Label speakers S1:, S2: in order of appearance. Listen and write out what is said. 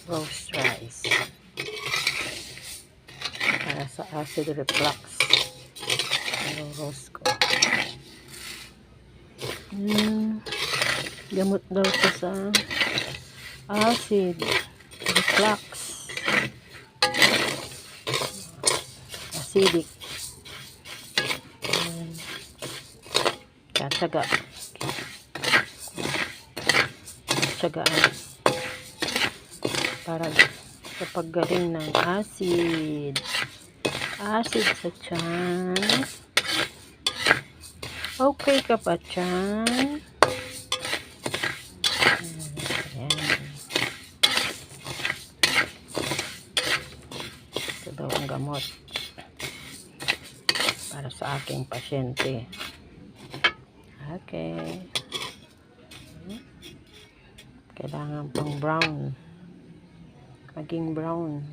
S1: roast rice para sa acid reflux. Roast ko. Gamot daw ito sa acid reflux, acidic. Tsagaan para sa paggaling ng acid sa tiyan. Okay ka pa tiyan? Ayan. Ito daw ang gamot para sa aking pasyente. Okay. Kailangan pang brown. Maging brown.